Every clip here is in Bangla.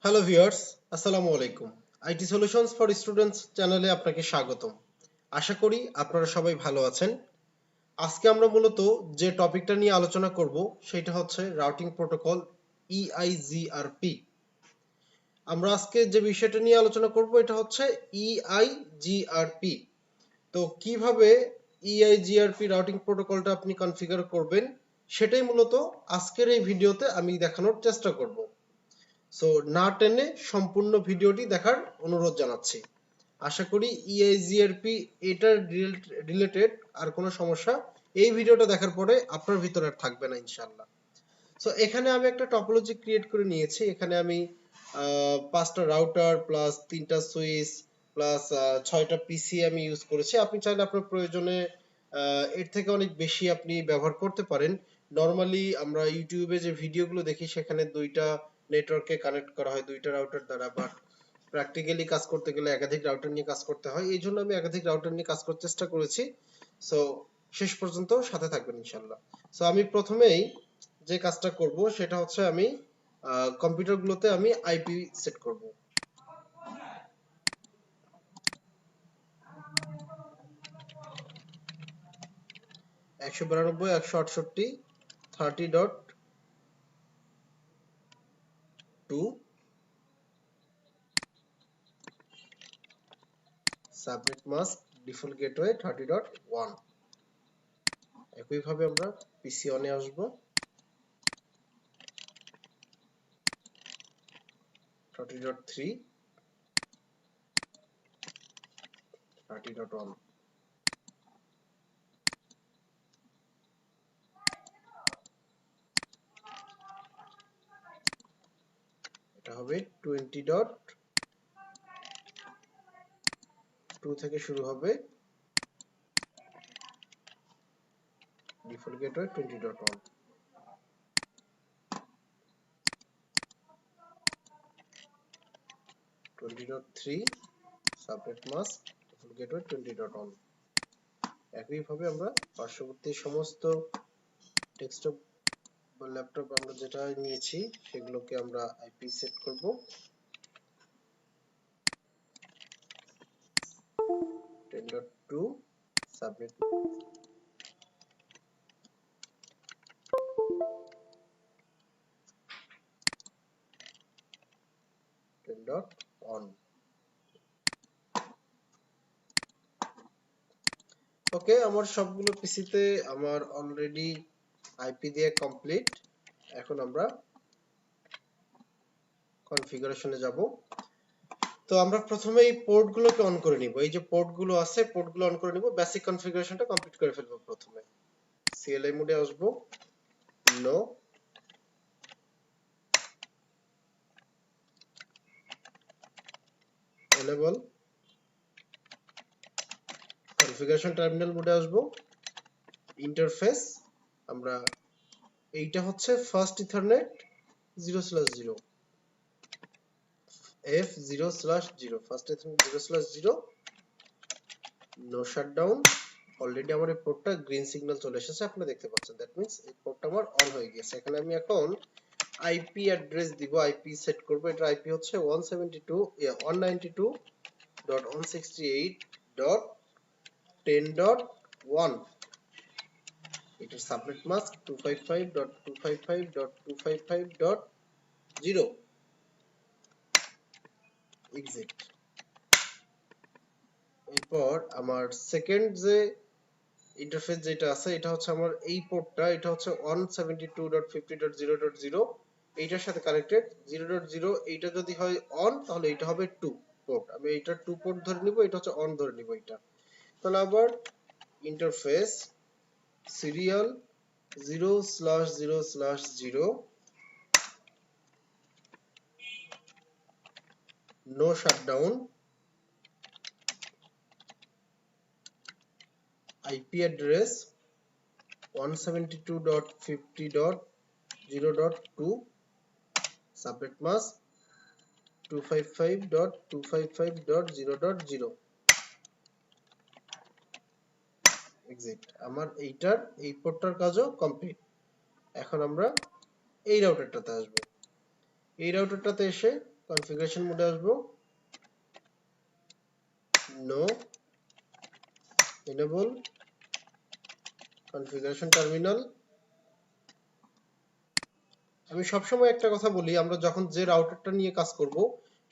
হ্যালো ভিউয়ার্স, আসসালামু আলাইকুম। আইটি সলিউশনস ফর স্টুডেন্টস চ্যানেলে আপনাকে স্বাগতম। আশা করি আপনারা সবাই ভালো আছেন। আজকে আমরা মূলত যে টপিকটা নিয়ে আলোচনা করব সেটা হচ্ছে রাউটিং প্রোটোকল EIGRP। আমরা আজকে যে বিষয়টা নিয়ে আলোচনা করব এটা হচ্ছে EIGRP। তো কিভাবে EIGRP রাউটিং প্রোটোকলটা আপনি কনফিগার করবেন সেটাই মূলত আজকের এই ভিডিওতে আমি দেখানোর চেষ্টা করব। সো না টেনে সম্পূর্ণ ভিডিওটি দেখার অনুরোধ জানাচ্ছি। আশা করি EIGRP এটার রিলেটেড আর কোনো সমস্যা এই ভিডিওটা দেখার পরে আপনার ভিতরে আর থাকবে না ইনশাআল্লাহ। সো এখানে আমি একটা টপোলজি ক্রিয়েট করে নিয়েছি। এখানে আমি 5টা রাউটার প্লাস 3টা সুইচ প্লাস 6টা পিসি আমি ইউজ করেছি। আপনি চাইলে আপনার প্রয়োজনে এর থেকে অনেক বেশি আপনি ব্যবহার করতে পারেন। নরমালি আমরা ইউটিউবে যে ভিডিওগুলো দেখি সেখানে 2টা নেটওয়ার্কে কানেক্ট করা হয় 2টা রাউটার দ্বারা, বাট প্র্যাকটিক্যালি কাজ করতে গেলে একাধিক রাউটার নিয়ে কাজ করতে হয়। এই জন্য আমি একাধিক রাউটার নিয়ে কাজ করার চেষ্টা করেছি। সো শেষ পর্যন্ত সাথে থাকবেন ইনশাল্লাহ। সো আমি প্রথমেই যে কাজটা করব সেটা হচ্ছে আমি কম্পিউটারগুলোতে আমি আইপি সেট করব। 192.168.30.2 সাবনেট মাস্ক ডিফল্ট গেটওয়ে 30.1। একইভাবে আমরা পিসি অনে আসব, 30.3 30.1। এটা হবে 20.2 থেকে শুরু হবে, default gateway 20.1। 20.3 subnet mask default gateway 20.1। একইভাবে আমরা পার্শ্ববর্তী সমস্ত ডেস্কটপ বা ল্যাপটপ আমরা যেটা নিয়েছি সেগুলোকে আমরা আইপি সেট করব। 10.2 সাবনেট 10.1। ওকে, আমার সবগুলো পিসিতে আমার অলরেডি আইপি দিয়ে কমপ্লিট। এখন আমরা কনফিগারেশনে যাব। তো আমরা প্রথমে এই পোর্টগুলোকে অন করে নিব। এই যে পোর্টগুলো আছে পোর্টগুলো অন করে নিব, বেসিক কনফিগারেশনটা কমপ্লিট করে ফেলবো। প্রথমে সিএলআই মোডে আসব, নো, এনেবল, কনফিগারেশন টার্মিনাল মোডে আসব, ইন্টারফেস আমরা এইটা হচ্ছে first ethernet 0/0 F0/0 first ethernet 0/0, no shutdown. Already আমার এই পোর্টটা গ্রিন সিগন্যাল চলে এসেছে, আপনারা দেখতে পাচ্ছেন। দ্যাট মিন্স এই পোর্টটা আমার অন হয়ে গেছে। এখানে আমি এখন আইপি অ্যাড্রেস দিব, আইপি সেট করব। এটা আইপি হচ্ছে 192.192.168.10.1। এটার সাবনেট মাস্ক 255.255.255.0। এক্সিট। এরপর আমার সেকেন্ড যে ইন্টারফেস যেটা আছে এটা হচ্ছে আমার এই পোর্টটা, এটা হচ্ছে 172.50.0.0 এইটার সাথে কানেক্টেড। 0.0 এইটা যদি হয় অন তাহলে এটা হবে 2 পোর্ট। আমি এইটা 2 পোর্ট ধরে নিব, এটা হচ্ছে অন ধরে নিব এটা। তাহলে আবার interface serial 0/0/0, no shutdown, IP address 172.50.0.2, subnet mask 255.255.0.0। Exit. আমার এইটার এই পোর্টটার কাজও কমপ্লিট। এখন আমরা এই রাউটারটাতে আসব। এই রাউটারটাতে এসে কনফিগারেশন মোডে আসবো, নো, এনেবল কনফিগারেশন টার্মিনাল। আমি সবসময় একটা কথা বলি, আমরা যখন যে রাউটারটা নিয়ে কাজ করব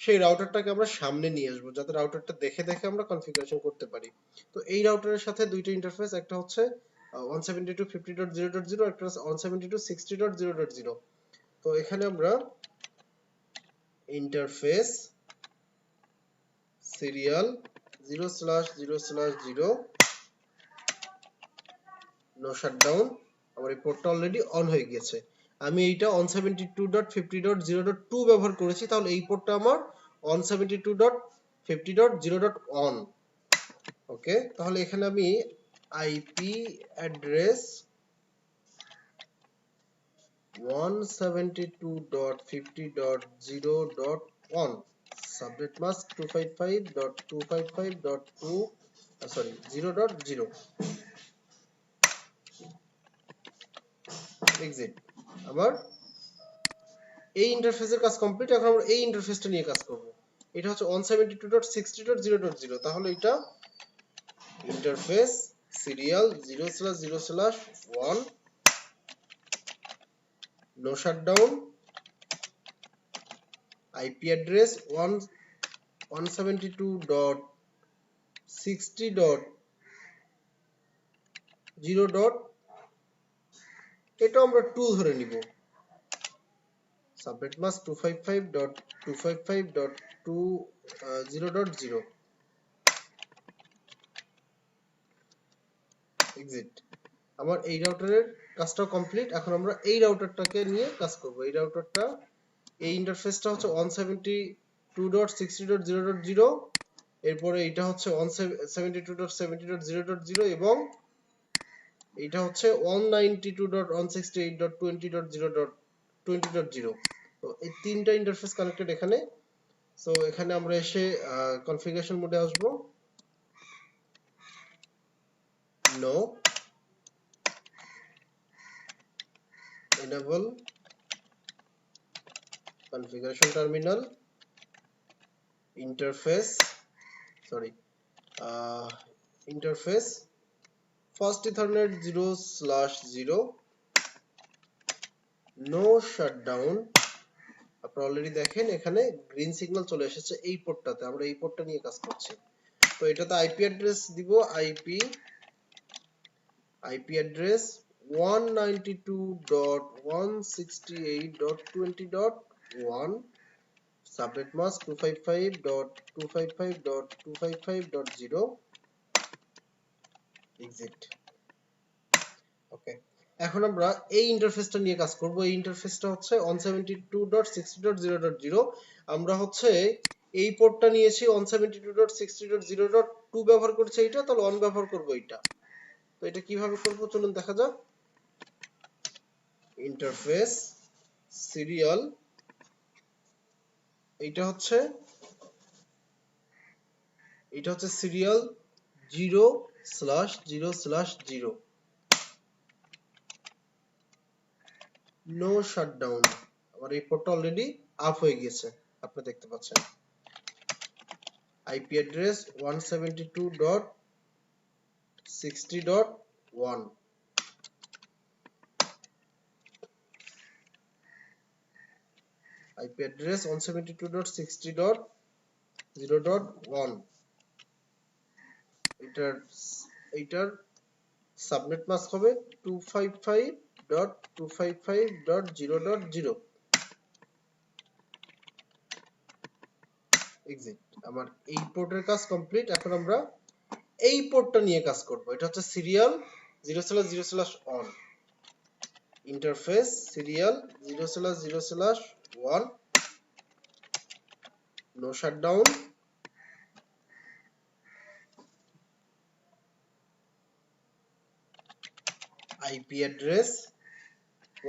সেই রাউটারটাকে আমরা সামনে নিয়ে আসবো, যাতে রাউটারটা দেখে দেখে আমরা কনফিগারেশন করতে পারি। তো এই রাউটারের সাথে দুইটা ইন্টারফেস, একটা হচ্ছে 172.50.0.0, একটা হচ্ছে 172.60.0.0। তো এখানে আমরা ইন্টারফেস সিরিয়াল 0/0/0 নো শাটডাউন, আমার এই পোর্টটা অলরেডি অন হয়ে গেছে। আমি এইটা 172.50.0.2 ব্যবহার করেছি, তাহলে এই পোর্টটা আমার 172.50.0.1। ওকে, তাহলে এখানে আমি IP address 172.50.0.1, subnet mask 255.255.2 sorry 0.0, exit. আবার এই ইন্টারফেসের কাজ কমপ্লিট। এখন আমরা এই ইন্টারফেসটা নিয়ে কাজ করব। এটা হচ্ছে 172.60.0.0, তাহলে এটা interface serial 0/0/1 no shutdown, IP address 172.60.0. এটা আমরা 2 ধরে নিব, সাবনেট মাস্ক 255.255.2 0.0, এক্সিট। আমার এই রাউটারের কাজটা কমপ্লিট। এখন আমরা এই রাউটারটাকে নিয়ে কাজ করব। এই রাউটারটা, এই ইন্টারফেসটা হচ্ছে 172.60.0.0, এরপরে এটা হচ্ছে 172.70.0.0 এবং এটা হচ্ছে 192.168.20.0.20.0। তো এই তিনটা ইন্টারফেস কানেক্টেড এখানে। সো এখানে আমরা এসে কনফিগারেশন মোডে আসব, no, enable configuration terminal, interface interface first ethernet 0/0 no shutdown. আপনারা অলরেডি দেখেন এখানে গ্রিন সিগন্যাল চলে এসেছে এই পোর্টটাতে। আমরা এই পোর্টটা নিয়ে কাজ করছি। তো এটাতে আইপি অ্যাড্রেস দিব, IP address 192.168.20.1, subnet mask 255.255.255.0, exit. Okay, এখন আমরা এই ইন্টারফেসটা নিয়ে কাজ করব। এই ইন্টারফেসটা হচ্ছে 172.60.0.0। আমরা হচ্ছে এই পোর্টটা নিয়েছি 172.60.0.2 ব্যবহার করছি এইটা, তাহলে 1 ব্যবহার করব এইটা। তো এটা কিভাবে করব চলুন দেখা যাক। ইন্টারফেস সিরিয়াল, এটা হচ্ছে সিরিয়াল 0/0/0 নো শাটডাউন। আমার এই পোর্টটা অলরেডি আপ হয়ে গেছে, আপনি দেখতে পাচ্ছেন। আইপি অ্যাড্রেস 172.60.1, আইপি অ্যাড্রেস 172.60.0.1, এইটার সাবনেট মাস্ক হবে 255.255.0.0, এক্সিট। আমার এই পোর্টের কাজ কমপ্লিট। এখন আমরা এই পোর্টটা নিয়ে কাজ করব। এটা হচ্ছে serial 0/0/1, interface serial 0/0/1 no shutdown, IP address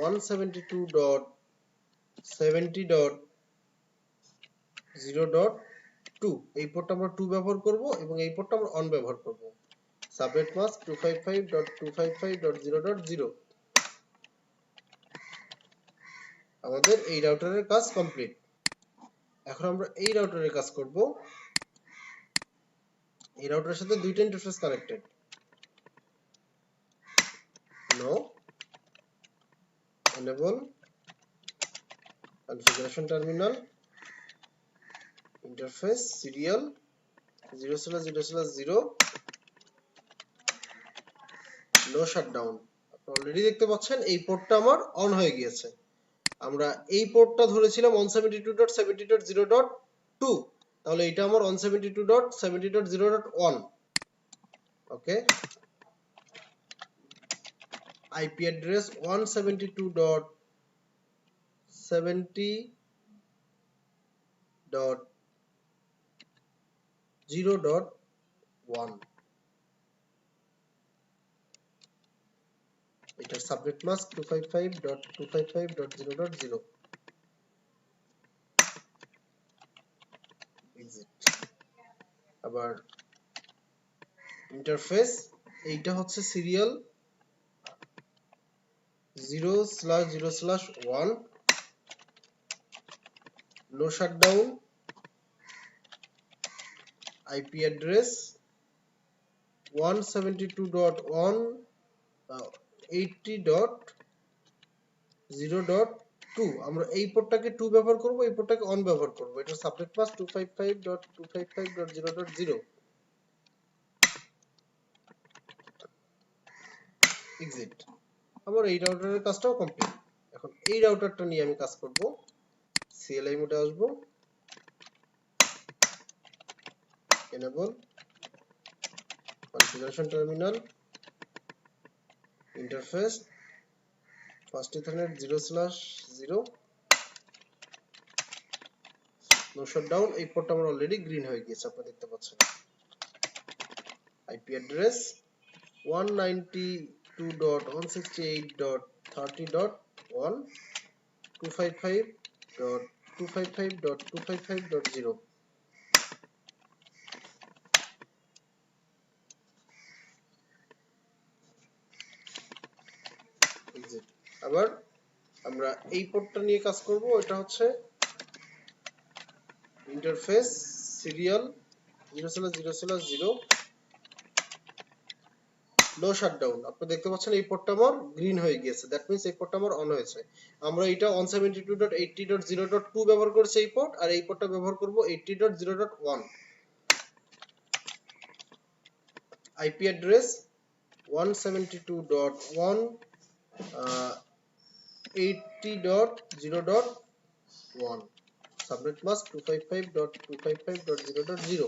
172.70.0.2, এই পোর্টটা আমরা 2 ব্যবহার করব এবং এই পোর্টটা আমরা 1 ব্যবহার করব। সাবনেট মাস্ক 255.255.0.0, আমাদের এই রাউটারের কাজ কমপ্লিট। এখন আমরা এই রাউটারের কাজ করব। এই রাউটারের সাথে দুইটা interface connected. No enable configuration terminal interface serial 0/0/0 no shutdown। আপনি অলরেডি দেখতে পাচ্ছেন এই পোর্টটা আমার অন হয়ে গিয়েছে। আমরা এই পোর্টটা ধরেছিলাম 172.70.0.2, তাহলে এটা আমার 172.70.0.1। ওকে, IP address 172.70.0.1, এটার সাবনেট মাস্ক 255.255.0.0। এক্সিট। আবার ইন্টারফেস এইটা হচ্ছে serial 0/0/1 no shutdown, IP address 172.180.0.2। আমরা এই পোর্টটাকে 2 ব্যবহার করব, এই পোর্টটাকে অন ব্যবহার করব। এটার সাবনেট মাস্ক 255.255.0.0। এক্সিট। আমার এই রাউটারের কাজটাও কমপ্লিট। এখন এই রাউটারটা নিয়ে আমি কাজ করব। CLI মোডে আসব, enable configuration terminal interface first ethernet 0/0 no shutdown। এই পোর্টটা আমার অলরেডি গ্রিন হয়ে গিয়েছে, আপনারা দেখতে পাচ্ছেন। IP address 192.168.30.1 255.255.255.0। আবার আমরা এই পোর্টটা নিয়ে কাজ করব। এটা হচ্ছে ইন্টারফেস সিরিয়াল 0/0/0 নো শাটডাউন। আপনারা দেখতে পাচ্ছেন এই পোর্টটা আমার গ্রিন হয়ে গিয়েছে, দ্যাট মিন্স এই পোর্টটা আমার অন হয়েছে। আমরা এটা 172.80.0.2 ব্যবহার করছি এই পোর্ট, আর এই পোর্টটা ব্যবহার করব 80.0.1। IP address 172.1 80.0.1 subnet mask 255.255.0.0।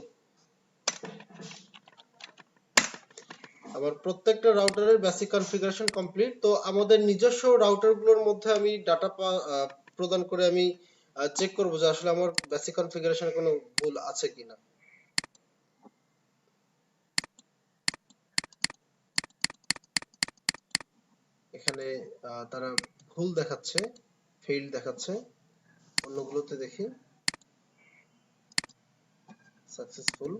আবার প্রত্যেকটা রাউটারের বেসিক কনফিগারেশন কমপ্লিট। তো আমাদের নিজস্ব রাউটারগুলোর মধ্যে আমি ডাটা প্রদান করে আমি চেক করব যে আসলে আমার বেসিক কনফিগারেশনে কোনো ভুল আছে কিনা। এখানে তারা ভুল দেখাচ্ছে, ফেইল দেখাচ্ছে। অন্যগুলোতে দেখি সাকসেসফুল,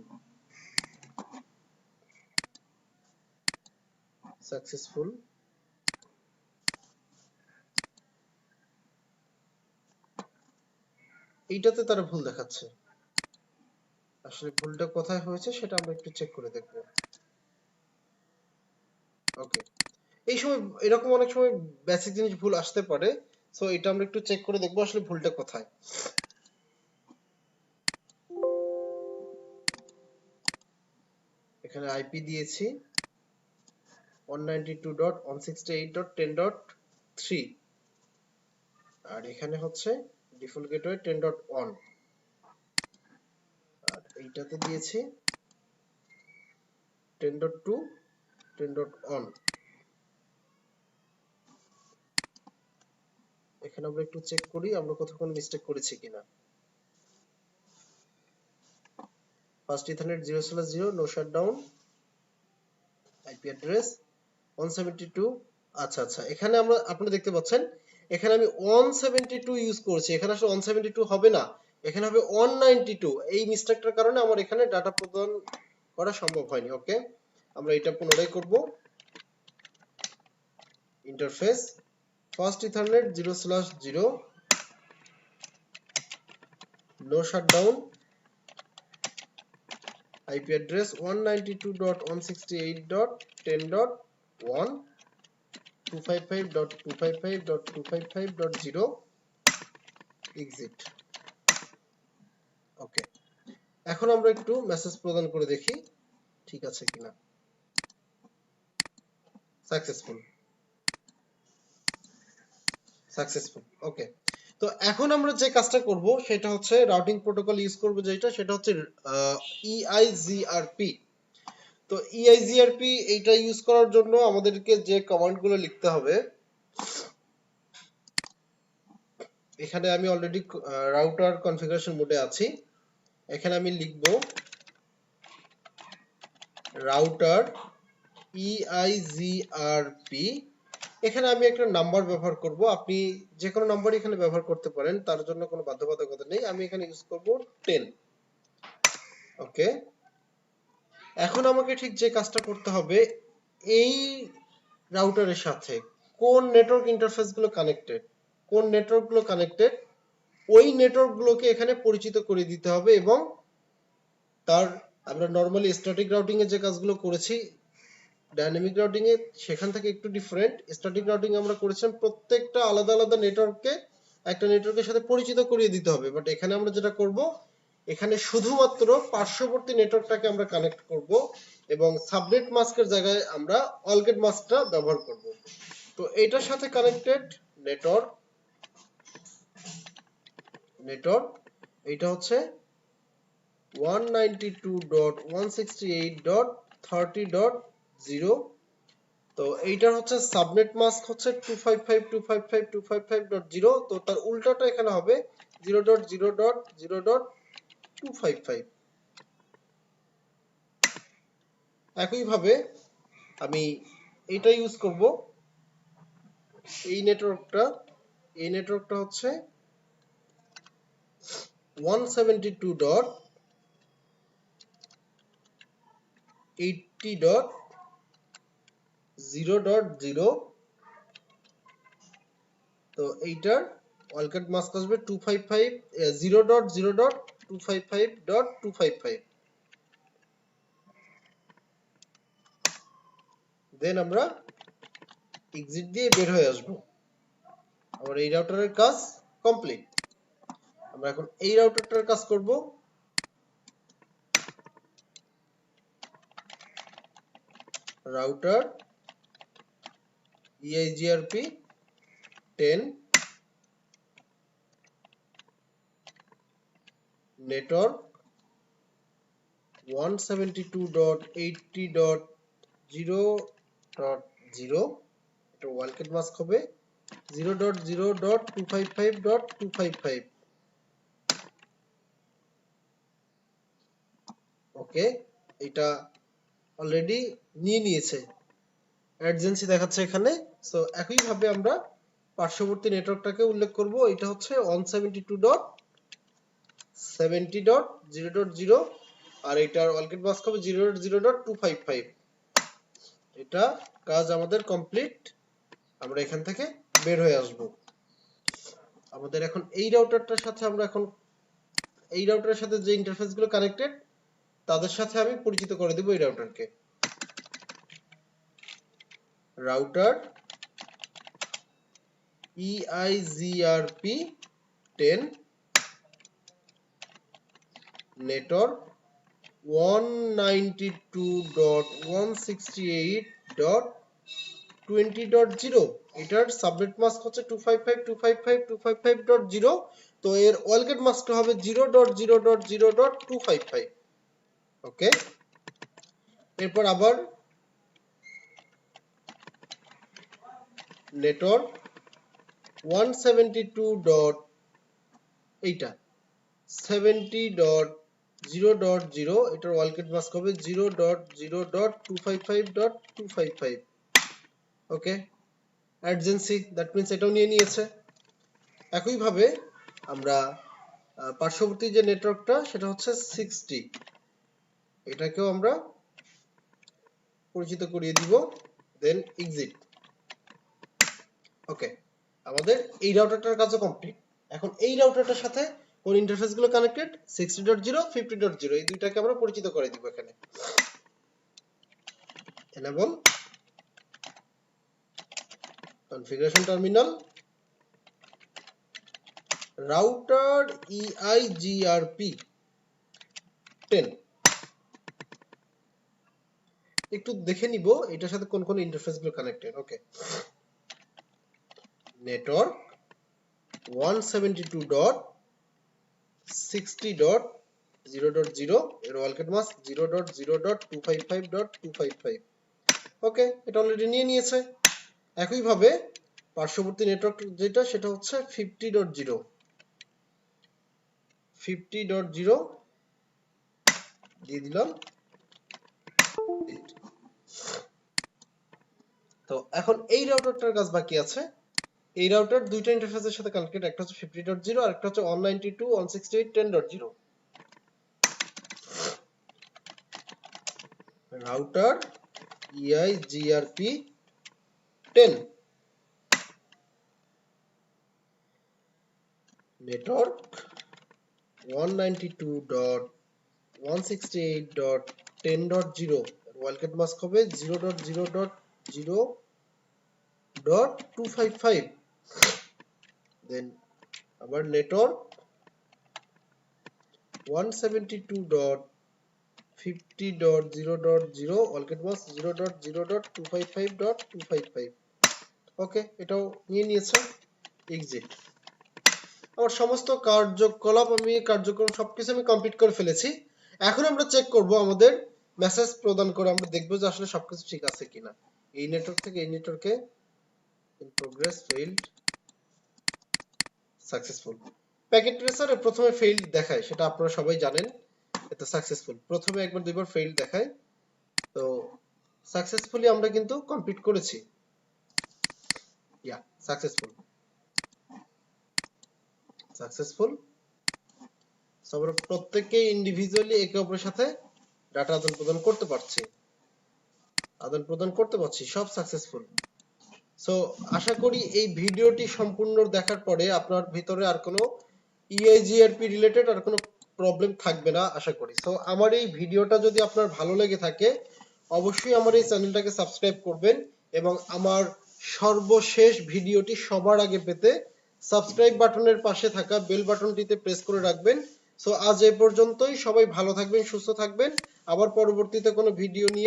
সাকসেসফুল। এইটাতে তারা ভুল দেখাচ্ছে। আসলে ভুলটা কোথায় হয়েছে সেটা আমরা একটু চেক করে দেখব। ওকে, এই সময় এরকম অনেক সময় বেসিক জিনিস ভুল আসতে পারে, সো এটা আমরা একটু চেক করে দেখব আসলে ভুলটা কোথায়। এখানে আইপি দিয়েছি 192.168.10.3, আর এখানে হচ্ছে ডিফল্ট গেটওয়ে 10.1, আর এইটাতে দিয়েছি 10.2 10.1। এখানে আমরা একটু চেক করি আমরা কোথাও কোনো মিস্টেক করেছি কিনা। First ethernet 0/0 no shutdown, IP address 172। আচ্ছা আচ্ছা, এখানে আপনারা দেখতে পাচ্ছেন এখানে আমি 172 ইউজ করছি, এখানে আসলে 172 হবে না, এখানে হবে 192। এই মিস্টেকটার কারণে আমার এখানে ডাটা প্রদান করা সম্ভব হয়নি। ওকে, আমরা এটা পুনরায় করব। Interface first ethernet 0/0 no shutdown, IP address 192.168.10.1 255.255.255.0 exit. ওকে, এখন আমরা একটু মেসেজ প্রদান করে দেখি ঠিক আছে কিনা। সাকসেসফুল। ওকে, তো এখন আমরা যে কাজটা করব সেটা হচ্ছে রাউটিং প্রোটোকল ইউজ করব, সেটা হচ্ছে EIGRP। তো EIGRP এইটা ইউজ করার জন্য আমাদেরকে যে কমান্ডগুলো লিখতে হবে, এখানে আমি অলরেডি রাউটার কনফিগারেশন মোডে আছি। এখানে আমি লিখব রাউটার EIGRP। এখানে আমি একটা নাম্বার ব্যবহার করব, আপনি যে কোনো নাম্বার এখানে ব্যবহার করতে পারেন, তার জন্য কোনো বাধ্যবাধকতা নেই। আমি এখানে ইউজ করব 10। ওকে, এখন আমাকে ঠিক যে কাজটা করতে হবে, এই রাউটারের সাথে কোন নেটওয়ার্ক ইন্টারফেস গুলো কানেক্টেড, ওই নেটওয়ার্ক গুলোকে এখানে পরিচিত করে দিতে হবে। এবং তার আমরা নরমালি স্ট্যাটিক রাউটিং এ যে কাজগুলো করেছি ডাইনামিক রাউটিং এ, সেখান থেকে একটু ডিফারেন্ট। স্ট্যাটিক রাউটিং আমরা করেছিলাম প্রত্যেকটা আলাদা আলাদা নেটওয়ার্ককে একটা নেটওয়ার্কের সাথে পরিচিত করিয়ে দিতে হবে, বাট এখানে আমরা যেটা করব, এখানে শুধুমাত্র পার্শ্ববর্তী নেটওয়ার্কটাকে আমরা কানেক্ট করব এবং সাবনেট মাস্কের জায়গায় আমরা অলগেট মাস্কটা ব্যবহার করব। তো এটার সাথে কানেক্টেড নেটওয়ার্ক এটা হচ্ছে 192.168.30.0। তো এইটার হচ্ছে সাবনেট মাস্ক হচ্ছে 255.255.255.0। তো তার উল্টাটা এখানে হবে 0.0.0.255। একইভাবে আমি এটা ইউজ করব, এই নেটওয়ার্কটা হচ্ছে 172.80.0.0। তো এইটার ওয়ালকাট মাস্ক আসবে 0.0.255.255। দেন আমরা এক্সিট দিয়ে বের হয়ে আসব। আমার এই রাউটারের কাজ কমপ্লিট। আমরা এখন এই রাউটারটার কাজ করব। Router EIGRP 10 network 172.80.0.0। এটা ওয়ালকাট মাস্ক হবে 0.0.255.255। ওকে, এটা অলরেডি নিয়েছে, এমার্জেন্সি দেখাচ্ছে এখানে। সো একইভাবে আমরা পার্শ্ববর্তী নেটওয়ার্কটাকে উল্লেখ করব, এটা হচ্ছে 172.70.0.0 আর এটার ওয়ালকাট মাস্ক হবে 0.0.255। এটা কাজ আমাদের কমপ্লিট। আমরা এখান থেকে বের হয়ে আসব। আমাদের এখন এই রাউটারের সাথে যে ইন্টারফেস গুলো কানেক্টেড তাদের সাথে আমি পরিচিত করে দেব এই রাউটারকে। Router EIGRP 10 network 192.168.20.0। এটার সাবনেট মাস্ক হচ্ছে 255.255.255.0। তো এর ওয়ালকাট মাস্কটা হবে 0.0.0.255। ওকে, এরপর আবার নেটওয়ার্ক 170.80.0.0 এটার ওয়ালকাট মাস্ক হবে 0.0.255.255। ওকে, এমার্জেন্সি, দ্যাট মিন্স এটাও নিয়েছে। একইভাবে আমরা পার্শ্ববর্তী যে নেটওয়ার্কটা সেটা হচ্ছে 60, এটাকেও আমরা পরিচিত করিয়ে দিব, দেন এক্সিট। ওকে, আমাদের এই রাউটারটার কাজও কমপ্লিট। এখন এই রাউটারটার সাথে কোন ইন্টারফেস গুলো কানেক্টেড 60.0 50.0 এই দুইটাকে আমরা পরিচিত করে দিব এখানে enable configuration terminal router EIGRP 10 একটু দেখে নিব এটার সাথে কোন কোন ইন্টারফেস গুলো কানেক্টেড ওকে নেটওয়ার্ক 172.60.0.0 এর ওয়ার্ল্ড মাস্ক 0.0.255.255 ওকে এটা অলরেডি নিয়ে নিয়েছে একই ভাবে পার্শ্ববর্তী নেটওয়ার্ক যেটা সেটা হচ্ছে 50.0 দিয়ে দিলাম তো এখন এই রাউটারটার কাজ বাকি আছে এই রাউটার দুইটা ইন্টারফেসের সাথে কানেক্টেড একটা হচ্ছে 50.0 আর একটা হচ্ছে 192.168.10 router EIGRP 10 network 192.168.10.0 world mask হবে 0.0.0.255 দেন আবার নেটওয়ার্ক 172.50.0.0 ওয়ার্ল্ড মাস্ক 0.0.255.255 ওকে এটাও নিয়ে নিয়েছে এক্সিট আমার সমস্ত কার্যক্রম সবকিছু আমি কমপ্লিট করে ফেলেছি এখন আমরা চেক করব আমাদের মেসেজ প্রদান করে আমরা দেখব যে আসলে সবকিছু ঠিক আছে কিনা এই নেটওয়ার্ক থেকে এই নেটওয়ার্কে in progress failed successful packet ট্রেসারে প্রথমে ফেইল্ড দেখায় সেটা আপনারা সবাই জানেন এটা সাকসেসফুল প্রথমে একবার দুইবার ফেইল্ড দেখায় তো সাকসেসফুলি আমরা কিন্তু কমপ্লিট করেছি সাকসেসফুল সবার প্রত্যেককে ইন্ডিভিজুয়ালি একে অপরের সাথে ডাটা আদান প্রদান করতে পারছি সব সাকসেসফুল সো আশা করি এই ভিডিওটি সম্পূর্ণ দেখার পরে আপনার ভিতরে আর কোনো EIGRP রিলেটেড আর কোনো প্রবলেম থাকবে না আশা করি সো আমার এই ভিডিওটা যদি আপনার ভালো লেগে থাকে অবশ্যই আমার এই চ্যানেলটাকে সাবস্ক্রাইব করবেন এবং আমার সর্বশেষ ভিডিওটি সবার আগে পেতে সাবস্ক্রাইব বাটনের পাশে থাকা বেল বাটনটিতে প্রেস করে রাখবেন সো আজ এই পর্যন্তই সবাই ভালো থাকবেন সুস্থ থাকবেন আবার পরবর্তীতে কোনো ভিডিও নিয়ে